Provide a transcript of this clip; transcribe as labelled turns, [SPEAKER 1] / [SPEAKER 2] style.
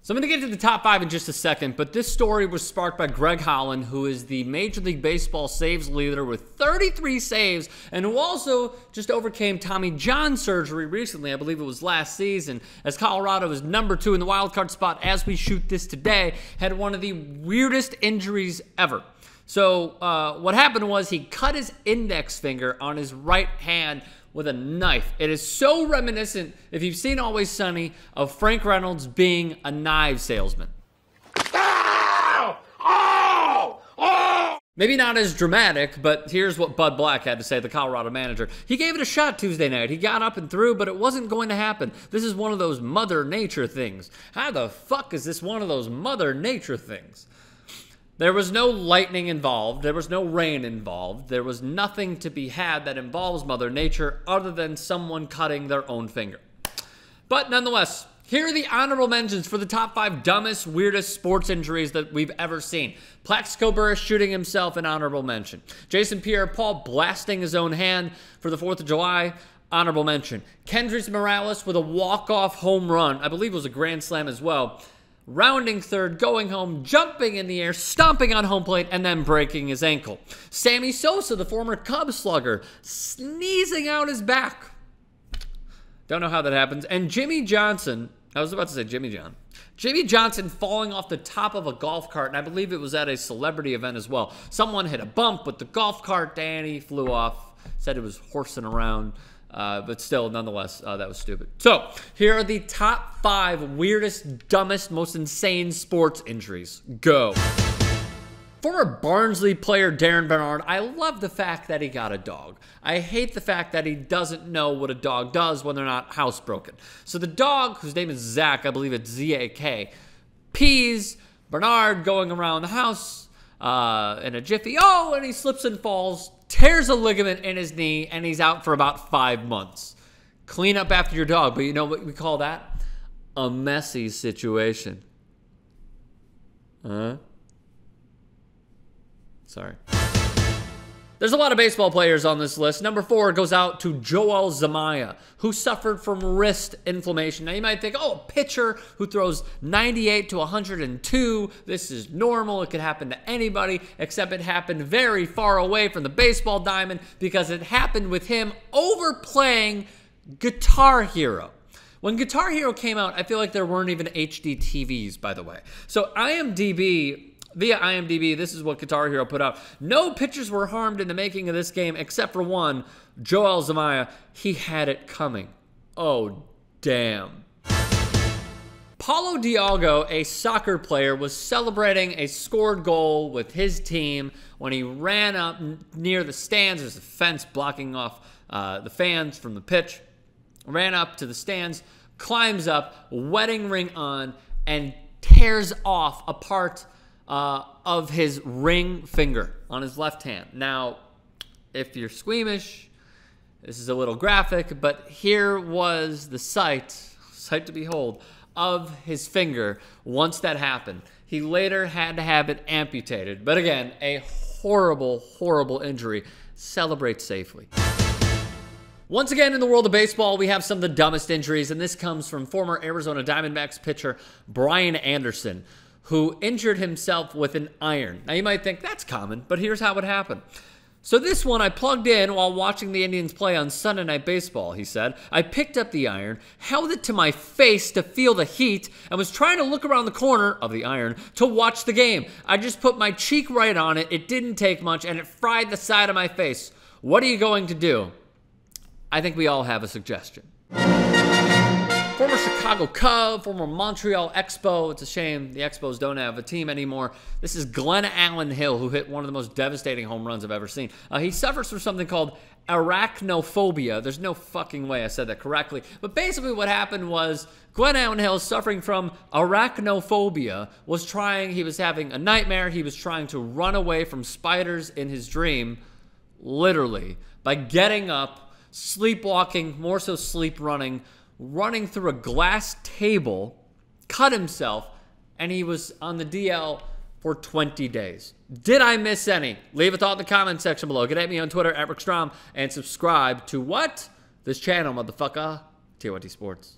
[SPEAKER 1] So I'm going to get to the top 5 in just a second, but this story was sparked by Greg Holland, who is the Major League Baseball saves leader with 33 saves, and who also just overcame Tommy John surgery recently. I believe it was last season, as Colorado is number 2 in the wild card spot as we shoot this today, had one of the weirdest injuries ever. So what happened was he cut his index finger on his right hand with a knife. It is so reminiscent, if you've seen Always Sunny, of Frank Reynolds being a knife salesman. Ow! Oh! Oh! Maybe not as dramatic, but here's what Bud Black had to say, the Colorado manager. He gave it a shot Tuesday night. He got up and threw, but it wasn't going to happen. This is one of those Mother Nature things. How the fuck is this one of those Mother Nature things? There was no lightning involved. There was no rain involved. There was nothing to be had that involves Mother Nature other than someone cutting their own finger. But nonetheless, here are the honorable mentions for the top 5 dumbest, weirdest sports injuries that we've ever seen. Plaxico Burress shooting himself, an honorable mention. Jason Pierre-Paul blasting his own hand for the 4th of July, honorable mention. Kendrys Morales with a walk-off home run. I believe it was a grand slam as well. Rounding third, going home, jumping in the air, stomping on home plate, and then breaking his ankle. Sammy Sosa, the former Cubs slugger, sneezing out his back. Don't know how that happens. And Jimmy Johnson, I was about to say Jimmy John. Jimmy Johnson falling off the top of a golf cart, and I believe it was at a celebrity event as well. Someone hit a bump with the golf cart, and he flew off. Said it was horsing around. But still, nonetheless, that was stupid. So, here are the top 5 weirdest, dumbest, most insane sports injuries. Go. Former Barnsley player Darrin Bernard, I love the fact that he got a dog. I hate the fact that he doesn't know what a dog does when they're not housebroken. So the dog, whose name is Zach, I believe it's Z-A-K, pees Bernard going around the house in a jiffy. Oh, and he slips and falls, tears a ligament in his knee, and he's out for about 5 months. Clean up after your dog, but you know what we call that? A messy situation. Sorry. There's a lot of baseball players on this list. Number 4 goes out to Joel Zumaya, who suffered from wrist inflammation. Now, you might think, oh, a pitcher who throws 98 to 102, this is normal. It could happen to anybody, except it happened very far away from the baseball diamond because it happened with him overplaying Guitar Hero. When Guitar Hero came out, I feel like there weren't even HD TVs, by the way. So via IMDb, this is what Guitar Hero put out. No pitchers were harmed in the making of this game except for one, Joel Zumaya. He had it coming. Oh, damn. Paulo Diogo, a soccer player, was celebrating a scored goal with his team when he ran up near the stands. There's a fence blocking off the fans from the pitch. Ran up to the stands, climbs up, wedding ring on, and tears off a part of his ring finger on his left hand. Now, if you're squeamish, this is a little graphic, but here was the sight to behold, of his finger once that happened. He later had to have it amputated. But again, a horrible, horrible injury. Celebrate safely. Once again, in the world of baseball, we have some of the dumbest injuries, and this comes from former Arizona Diamondbacks pitcher Brian Anderson, who injured himself with an iron. Now, you might think that's common, but here's how it happened. So this one I plugged in while watching the Indians play on Sunday Night Baseball, he said. I picked up the iron, held it to my face to feel the heat, and was trying to look around the corner of the iron to watch the game. I just put my cheek right on it. It didn't take much, and it fried the side of my face. What are you going to do? I think we all have a suggestion. Former Chicago Cub, former Montreal Expo. It's a shame the Expos don't have a team anymore. This is Glenallen Hill, who hit one of the most devastating home runs I've ever seen. He suffers from something called arachnophobia. There's no fucking way I said that correctly. But basically what happened was Glenallen Hill, suffering from arachnophobia, he was having a nightmare. He was trying to run away from spiders in his dream, literally, by getting up, sleepwalking, more so sleep running through a glass table, cut himself, and he was on the DL for 20 days. Did I miss any? Leave a thought in the comment section below. Get at me on Twitter, @Strom, and subscribe to what? This channel, motherfucker. TOT Sports.